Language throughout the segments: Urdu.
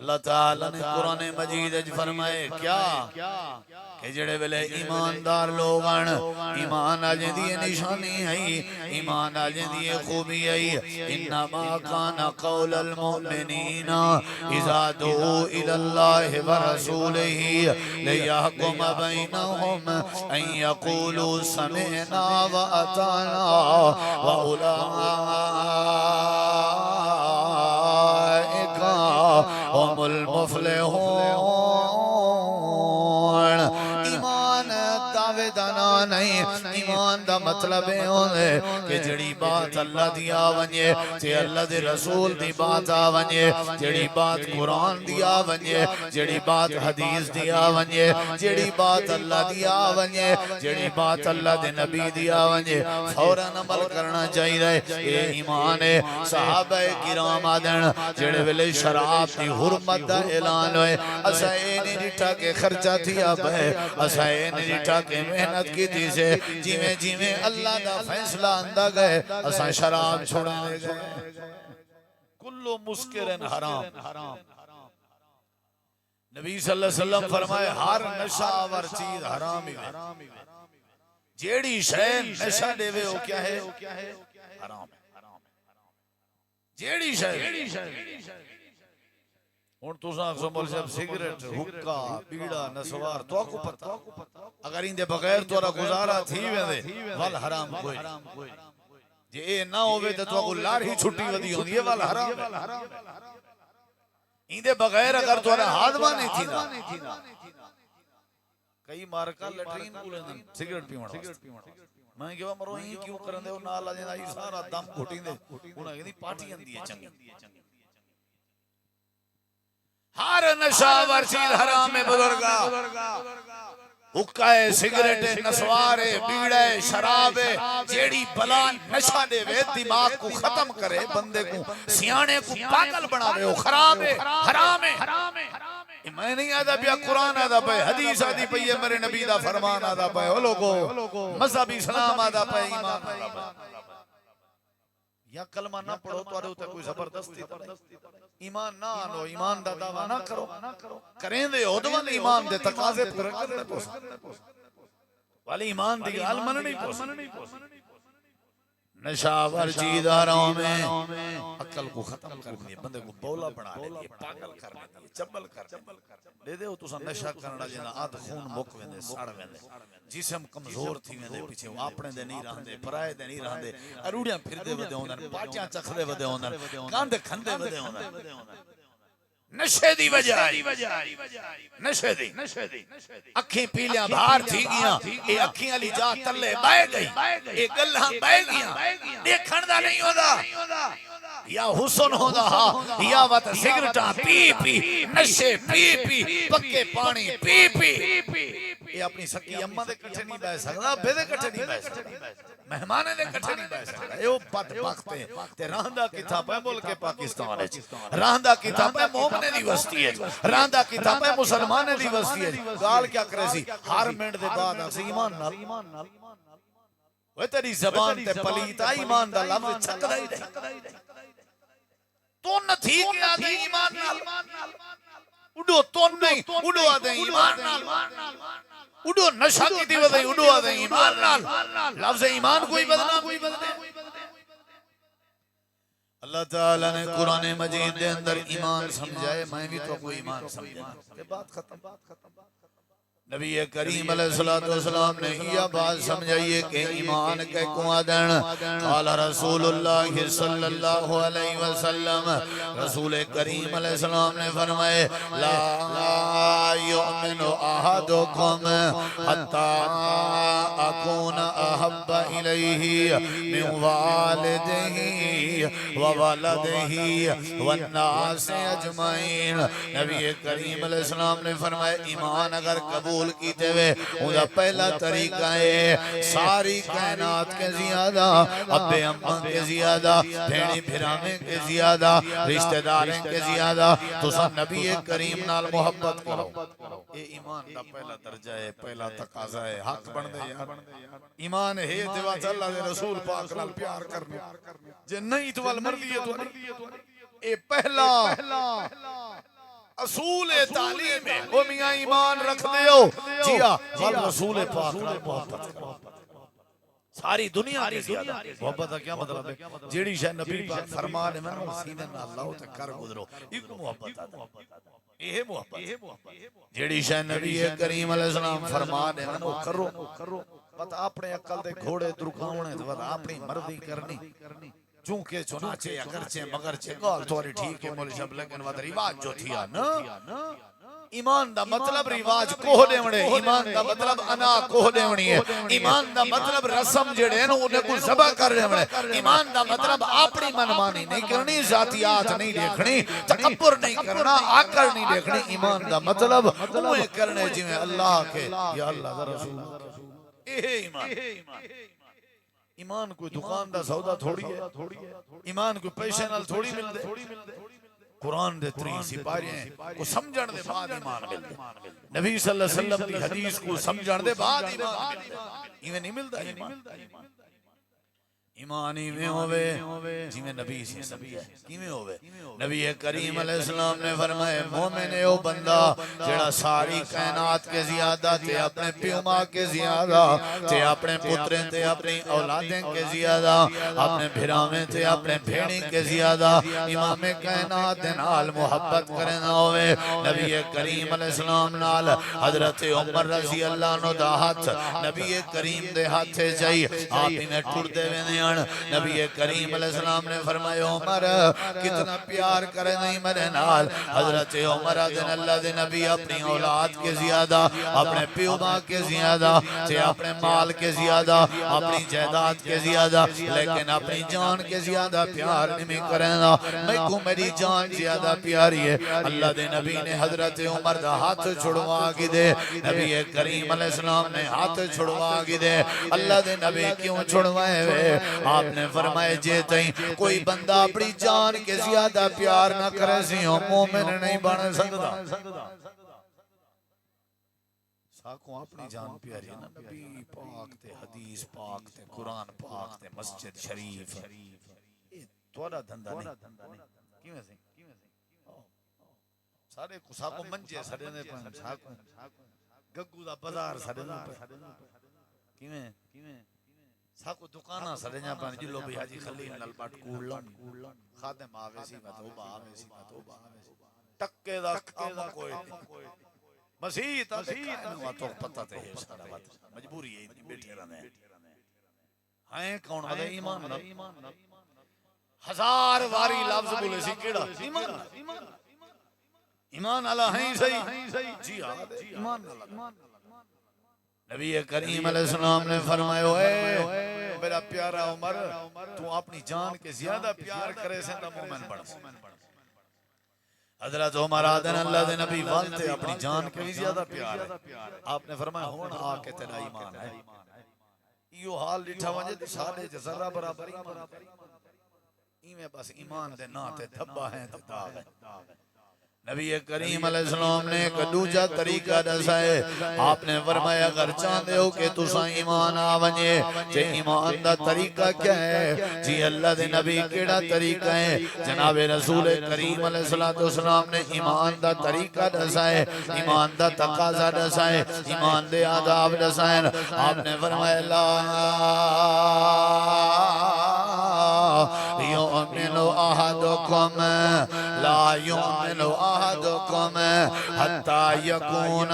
اللہ تعالیٰ نے قرآن مجید اج فرمائے کیا کہ جڑے ویلے ایماندار لوگ ایمان آ جاندی نشانی ہے، ایمان آ جاندی خوبی ہے۔ انما کان قول المؤمنین اذا دعوا الی اللہ ورسولہ لیحکم بینہم ان یقولوا سمعنا واطعنا هم المفلحون۔ ایمان دعوے دانا نہیں، ایمان دا مطلب ہے کہ جڑی بات اللہ دیا ونجے تے اللہ دے رسول دی بات آ ونجے، جڑی بات قرآن دیا ونجے، جڑی بات حدیث دیا ونجے، جڑی بات اللہ دیا ونجے، جڑی بات اللہ دے نبی دیا ونجے فوراً عمل کرنا چاہیے۔ اے ایمان ہے۔ صحابہ کرام آدن جڑے ویلے شراب دی حرمت دا اعلان ہوئے، اسا اے نہیں ڈٹھا کہ خرچہ تھیا بے، اسا اے نہیں ڈٹھا کہ محنت کی تھی سے، جیویں جیویں اللہ دا فیصلہ اندہ گئے اسا شراب چھوڑا گئے۔ کلو مسکرن حرام۔ نبی صلی اللہ علیہ وسلم فرمائے ہر نشہ آور چیز حرام ہی ہے، جیڑی شے نشہ دے وے وہ کیا ہے؟ حرام ہے۔ جیڑی شے ہن تساں اکثر مول صاحب سگریٹ حکا بیڑا نسوار تو کو پتہ اگر اندے بغیر تورا گزارا تھی ویندے ول حرام کوئی جے اے نہ ہوے تے تو کو لار ہی چھٹی ودی ہوندی ہے ول حرام اندے بغیر اگر تورا ہاضمہ نہیں تھی نا کئی مارکا لٹرین کولن سگریٹ پیون میں کہ مرو ہی کیوں کرن دے او نال آ جندا سارا دم گھٹین دے انہاں کہندی پارٹی اندی ہے چنگی۔ ہر نشہ ور چیز حرام ہے بزرگا، حکا ہے، سگریٹ ہے، نسوار ہے، بیڑا ہے، شراب ہے، جیڑی بلا نشہ دے وے دماغ کو ختم کرے، بندے کو سیانے کو پاگل بنا دے، وہ خراب ہے، حرام ہے۔ میں نہیں آدھا پیا قرآن آدھا پہ، حدیث آدھی پہ، یہ میرے نبی دا فرمان آدھا پہ، وہ لوگو مذہب اسلام آدھا پہ، ایمان آدھا پہ۔ یا کلمہ نہ پڑھو تو آدھو تے کوئی زبردستی ایمان نہ آنو، ایمان دا دعویٰ نہ کرو، کریں دے عدوان ایمان دے تقاضے پورا کرنے پوسا والی ایمان دی گال من نہیں پوسا۔ نشہ ور چیز حرام ہے، عقل کو ختم کرنے بندے کو بولا بنا لے، پاگل کرنے چبل کرنے دے دے ہو تو سا نشہ کرنا جینا آدھ خون مک ویندے ساڑ ویندے جسم کمزور تھی ویندے پیچھے اپنے دے نہیں رہندے پرائے دے نہیں رہندے اروڑیاں پھر دے ودے ہوندن پاٹیاں چکھ دے ودے ہوندن کاندے کھندے ودے ہوندن نشے دی وجہ نشے دی اکھیں پیلیاں بھار تھی گیاں اے اکھیں علی جا تلے بائے گئی اے گلہاں بائے گیاں دیکھن دا نہیں ہوندہ یا حسن ہوندہ یا وات سگرٹاں پی پی نشے پی پی پکے پانی پی پی یہ اپنی سکی اممہ دے کٹھے نہیں بائے سکتا بے دے کٹھے نہیں بائے سکتا مہمانے دے کٹھے نہیں بائے سکتا یہ بد بخت ہے تے راندہ کتاب ہے ملک پاکستان ہے راندہ کتاب ہے مومنے دی وسطی ہے راندہ کتاب ہے مسلمانے دی وسطی ہے گال کیا کرے سی ہر منٹ دے بعد اکسی ایمان نال وہ تیری زبان تے پلیتا ایمان دا لفظ چھک دائی دے تو نہ تھی کہ آدھے ایمان نال اڈو تو نہیں اڈو آدھے ایمان نال اڈو نشہ کی تھی وزیں اڈو آدھے ایمان نال لفظ ایمان کوئی بدنام اللہ تعالیٰ نے قرآن مجید دے اندر ایمان سمجھائے میں بھی تو کوئی ایمان سمجھائے کہ بات ختم نبی کریم علیہ السلام نے یہ بات سمجھائیے کہ ایمان کے قوادن قال رسول اللہ صلی اللہ علیہ وسلم رسول کریم علیہ السلام نے فرمائے لا یؤمن احدکم حتی اکون احب الیہ من والدہ ووالدہ والناس اجمعین نبی کریم علیہ السلام نے فرمائے ایمان اگر قبول کیتے ہوئے انہا پہلا طریقہ ہے ساری کائنات کے زیادہ ابے اماں کے زیادہ بھیڑی بھرامے کے زیادہ رشتہ داریں کے زیادہ تو سب نبی کریم نال محبت کرو یہ ایمان دا پہلا درجہ ہے پہلا تقاضا ہے حق بن دے یار ایمان ہے دیوات اللہ دے رسول پاک نال پیار کرنے جے نہیں تو والمردی ہے تو اے پہلا اصول تعلیم ہے او میاں ایمان رکھ دیو جی ہاں رسول پاک نال محبت کرو ساری دنیا کی زیادہ محبت کا کیا مطلب ہے جیڑی شے نبی پاک فرما دے میں سیدھے نال اللہ تے کر گزرو ایک محبت آتا یہ محبت جیڑی شے نبی کریم علیہ السلام فرما دے میں کرو پتہ اپنے عقل دے گھوڑے درکاونے تے اپنی مرضی کرنی چونکہ چنانچہ اگرچہ مگرچہ گال تھوڑی ٹھیک ہے مولوی صاحب لیکن وہ رواج جو تھیا نا ایمان دا مطلب رواج کوہ دیونے ایمان دا مطلب انا کوہ دیونی ہے ایمان دا مطلب رسم جڑے ہیں انہیں کو ذبح کر دیونے ایمان دا مطلب اپنی منمانی نہیں کرنی ذاتیات نہیں دیکھنی تکبر نہیں کرنا آکر نہیں دیکھنی ایمان دا مطلب اوہ کرنے جویں اللہ کے یا اللہ دا رسول یہ ایمان ایمان کوئی دکان دا سودا تھوڑی ہے ایمان کوئی پیسے نال تھوڑی مل دے قرآن دے 3 سپارے ہیں کو سمجھن دے بعد ایمان مل دے نبی صلی اللہ علیہ وسلم دی حدیث کو سمجھن دے بعد ایمان مل دے ایویں نہیں ملتا ایمان ایویں ہوئے جویں نبی سے سمجھے کیویں ہوئے نبی کریم علیہ السلام نے فرمایا مومن ہے وہ بندہ جڑا ساری کائنات کے زیادہ تے اپنے پیو ماں کے زیادہ تے اپنے پتریں تے اپنی اولادیں کے زیادہ اپنے بھراویں تے اپنے بھیڑی کے زیادہ امام کائنات دے نال محبت کرنا ہوئے نبی کریم علیہ السلام نال حضرت عمر رضی اللہ عنہ دا ہاتھ نبی کریم دے ہاتھ سے جائی آپ ہی میں ٹھوڑ دے وینے نبی کریم علیہ السلام نے فرمایا عمر کتنا پیار کرے نہیں میرے نال حضرت عمر دن اللہ دے نبی اپنی اولاد کے زیادہ اپنے پیو ماں کے زیادہ تے اپنے مال کے زیادہ اپنی جائیداد کے زیادہ لیکن اپنی جان کے زیادہ پیار نہیں کرنا میں کو میری جان زیادہ پیاری ہے اللہ دے نبی نے حضرت عمر دا ہاتھ چھڑوا کی دے نبی کریم علیہ السلام نے ہاتھ چھڑوا کی دے اللہ دے نبی کیوں چھڑوائے ہوئے آپ نے فرمائے جے تئیں کوئی بندہ اپنی جان کے زیادہ پیار نہ کرے سی ہو مومن نہیں بن سکتا ساکوں اپنی جان پیاری ہے نبی پاک تے حدیث پاک تے قرآن پاک تے مسجد شریف یہ توڑا دھندہ نہیں کیوں ہے سی سارے کو ساکوں منجے سارے نے ساکوں گگو دا بازار سارے نے کیوں ہے ساکو دکانہ سرجاں پانے جلو بھی حاجی خلیل نلبٹ کولن خادم آویسی مطوبہ آویسی ٹکے دا کام کوئی مسیح تا کائنوا تو پتہ تے ہے سارا بات مجبوری ہے اتنی بیٹھے رہنے ہائیں کون ودا ایمان نہ ہزار واری لفظ بولے سی کیڑا ایمان اللہ ہیں صحیح جی ہاں ایمان اللہ نبی کریم علیہ السلام نے فرمایا اے میرا پیارا عمر تو اپنی جان کے زیادہ پیار کرے سے تو مومن بڑھ حضرت عمر آدن اللہ دے نبی والتے اپنی جان کے بھی زیادہ پیار ہے آپ نے فرمایا ہونا آکے تیرا ایمان ہے یہ حال لٹھا وجہ دی سارے جزرہ برابر ایمان ایمیں بس ایمان دے ناتے دھبا ہیں دھبا ہے نبی کریم علیہ السلام نے ایک دوجہ طریقہ دسائے آپ نے فرمایا اگر چاہتے ہو کہ تساں ایمان آونجے جے ایمان دا طریقہ کیا ہے جی اللہ دے نبی کیڑا طریقہ ہے جناب رسول کریم علیہ السلام نے ایمان دا طریقہ دسائے ایمان دا تقاضا دسائے ایمان دے آداب دسائے آپ نے فرمایا لا یؤمن احدکم لا یؤمن احدکم حتی یکون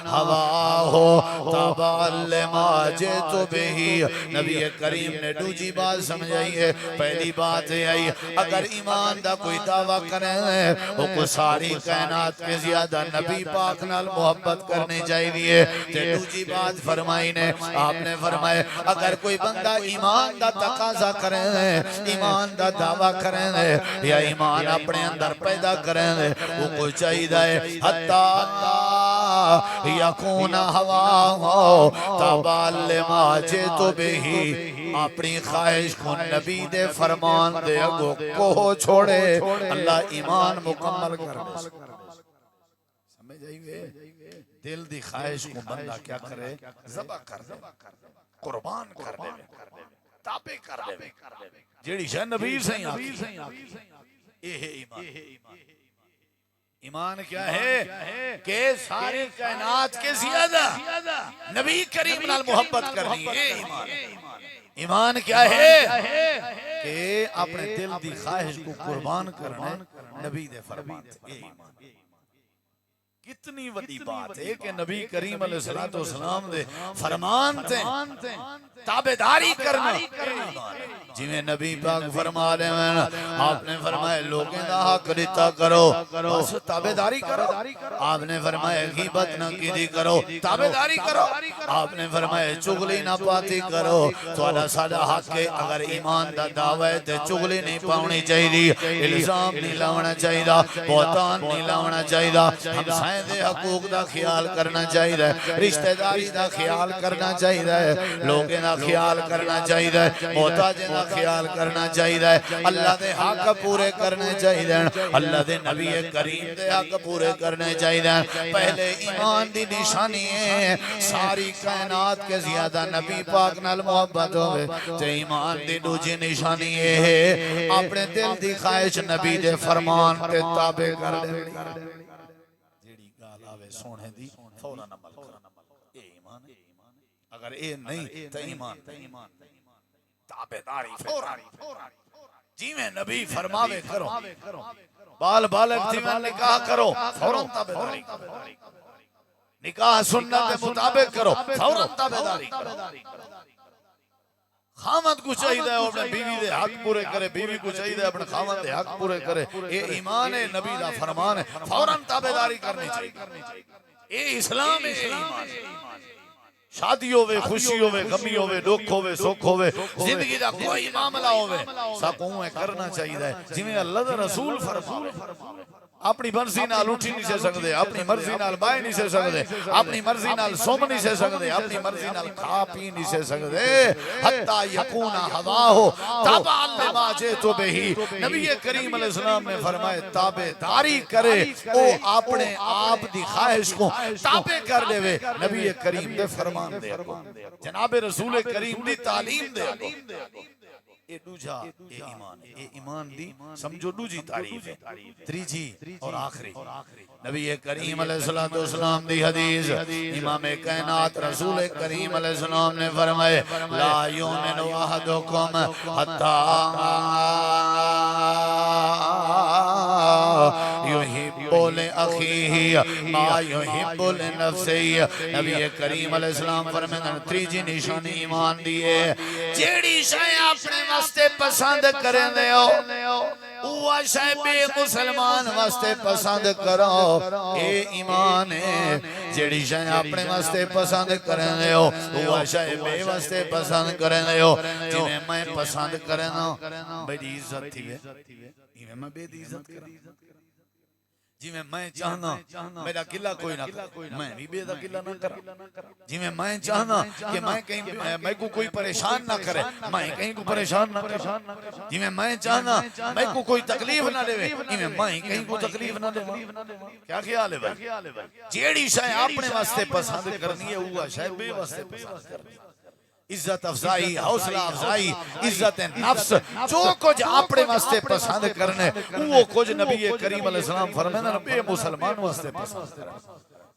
ہواہو تبعا لما جئت بہی نبی کریم نے دوجی بات سمجھائی ہے پہلی بات ہے اگر ایمان دا کوئی دعویٰ کریں وہ کو ساری کائنات کے زیادہ نبی پاک نال محبت کرنے چاہیے تے دوجی بات فرمائی نے آپ نے فرمائے اگر کوئی بندہ ایمان دا تقاضا کریں ایمان دا دعویٰ کریں یا ایمان اپنے اندر پیدا کریں وہ کوئی چاہیے حتی یکون ہوا تبعا لما جئت بہی اپنی خواہش کو نبی دے فرمان دے اگو کو چھوڑے اللہ ایمان مکمل کر دے سمجھ آئیے دل دی خواہش کو بندہ کیا کرے ذبح کر دے قربان کر دے تابع کر دے جیڑی شاہ نبی سے آخی یہ ہے ایمان ایمان کیا ہے کہ ساری کائنات کے زیادہ نبی کریم نال محبت کرنی ہے ایمان۔ ایمان کیا ہے کہ اپنے دل دی خواہش کو قربان کرنا نبی دے فرمان تے ایمان۔ کتنی وڈی بات ہے کہ نبی کریم علیہ السلام دے فرمان تے تابعداری کرنا ایمان۔ جی میں نبی پاک فرما رہے ہیں، آپ نے فرمایا لوگیں دا حق دیتا کرو بس تابعداری کرو۔ آپ نے فرمایا غیبت نہ کیدی کرو تابعداری کرو۔ آپ نے فرمایا چغلی نہ پاتی کرو۔ تھوڑا ساڈا حق ہے اگر ایمان دا دعوی ہے تے چغلی نہیں پاونی چاہیے، الزام نہیں لاونا چاہیے، بہتان نہیں لاونا چاہیے، ہمسائیں دے حقوق دا خیال کرنا چاہیے، رشتہ داری دا خیال کرنا چاہیے، لوگیں دا خیال کرنا چاہیے، محتاجیں دا خیال کرنا چاہیے، اللہ دے حق پورے کرنے چاہیے، اللہ دے نبی کریم دے حق پورے کرنے چاہیے۔ پہلے ایمان دی نشانی ہے ساری کائنات کے زیادہ نبی پاک نال محبت ہوئے، تے ایمان دی دوجی نشانی ہے اپنے دل دی خواہش نبی دے فرمان تے تابع کر دے۔ جیڑی گال آوے سونے دی فوراً عمل کرنا، اے ایمان ہے۔ اگر اے نہیں تو ایمان تابعداری فوراً۔ جی میں نبی فرماوے کرو، بال بالغ تھی میں نکاح کرو فوراً تابعداری کرو، نکاح سنت کے مطابق کرو فوراً تابعداری کرو۔ خامد کو چاہیے اپنے بیوی دے حق پورے کرے، بیوی کو چاہیے اپنے خامد دے حق پورے کرے، اے ایمان ہے نبی دا فرمان ہے، فوراً تابعداری کرنی چاہیے۔ اے اسلام ہے، اے ایمان ہے۔ شادی ہوئے، خوشی ہوئے، غمی ہوئے، دکھ ہوئے، سکھ ہوئے، زندگی دا کوئی معاملہ ہوئے ساکوں کرنا چاہیے جی میں اللہ دا رسول فرماوے۔ اپنی مرضی نال اٹھی نہیں سے سکتے، اپنی مرضی نال بائے نہیں سے سکتے، اپنی مرضی نال سوم نہیں سے سکتے، اپنی مرضی نال کھا پی نہیں سے سکتے، حتی یکون ہواہو تابعا لما جئت بہ۔ نبی کریم علیہ السلام نے فرمائے تابعداری کرے او اپنے آپ دی خواہش کو تابع کر دے وے، نبی کریم دے فرمان دے، جناب رسول کریم دی تعلیم دے۔ اے دوجا اے ایمان، اے ایمان دی سمجھو دوجی تعریف ہے۔ تریجی اور آخری نبی کریم علیہ السلام دی حدیث، امام کائنات رسول کریم علیہ السلام نے فرمائے لا یؤمن احدکم حتی یحب لأخیہ ما یحب لنفسہ۔ نبی کریم علیہ السلام فرمائے تریجی نشانی ایمان دیئے جیڑی شاہ اپنے واسطے پسند کریں دے ہو وہ شاہ بے مسلمان واسطے پسند کرو، اے ایمان ہے۔ جیڑی شاہ اپنے واسطے پسند کریں دے ہو وہ شاہ بے واسطے پسند کریں دے ہو۔ جنہیں میں پسند کریں دو بڑی عزت تھی وے، میں بے دی عزت کریں، جی میں چاہنا میرا قلعہ کوئی نہ کرے، میں بھی بے دا قلعہ نہ کرا۔ جی میں چاہنا کہ میں کو کوئی پریشان نہ کرے، میں کہیں کو پریشان نہ کرا۔ جی میں چاہنا میں کو کوئی تکلیف نہ دے، میں کہیں کو تکلیف نہ دے۔ کیا خیال ہے بھائی؟ جیڑی شاہ اپنے واسطے پسند کرنی ہے وہ شاہ بے واسطے پسند کرنی ہے۔ عزت افزائی، حوصلہ افزائی، عزت نفس، جو کچھ اپنے واسطے پسند کرنے وہ کچھ نبی کریم علیہ السلام فرمانا بے مسلمان واسطے پسند کرنے۔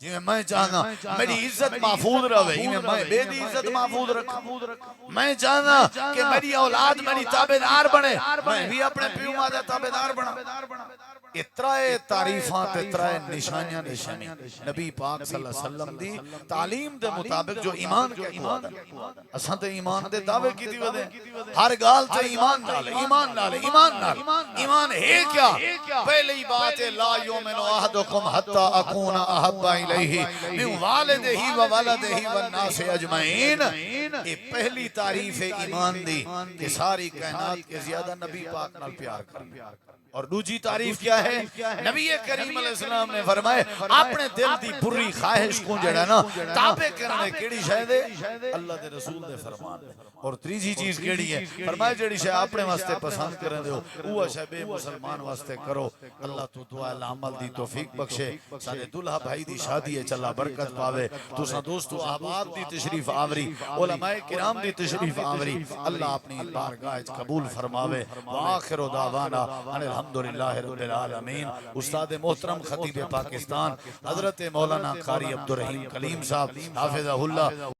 جی میں چاہنا میری عزت محفوظ رہے، میں بے دی عزت محفوظ رکھا۔ میں چاہنا کہ میری اولاد میری تابعدار بنے، میں بھی اپنے پیو مادہ تابعدار بنا۔ اترائے تعریفات، اترائے نشانیاں نشانی نبی پاک صلی اللہ علیہ وسلم دی تعلیم دے مطابق جو ایمان کے قواد اساں تے ایمان دے دعوے کی دی ودے ہر گال تے ایمان نال ایمان نال ایمان نال ایمان ہے کیا؟ پہلی بات ہے لا یؤمن احدکم حتی اکون احب الیہ من والدہ و ولدہ والناس اجمعین۔ یہ پہلی تعریف ہے ایمان دی کہ ساری کائنات کے زیادہ نبی پاک نال پیار کرنا۔ اور دوسری تعریف کیا ہے؟ نبی کریم علیہ السلام نے فرمائے اپنے دل دی بری خواہش کو جڑا نا تابع کرنے کیڑی شاید ہے اللہ دے رسول دے فرمان اور تیجی چیز کیڑی ہے فرمایا جڑی شے اپنے واسطے پسند کرن دیو اوہ شے بے مسلمان واسطے کرو اللہ تو دعا عمل دی توفیق بخشے سارے دلہا بھائی دی شادی ہے چلا برکت پاوے تساں دوستو احباب دی تشریف آوری علماء کرام دی تشریف آوری اللہ اپنی بارگاہ قبول فرماوے وآخر دعوانا ان الحمدللہ رب العالمین استاد محترم خطیب پاکستان حضرت مولانا قاری عبدالرحیم کلیم صاحب حافظہ اللہ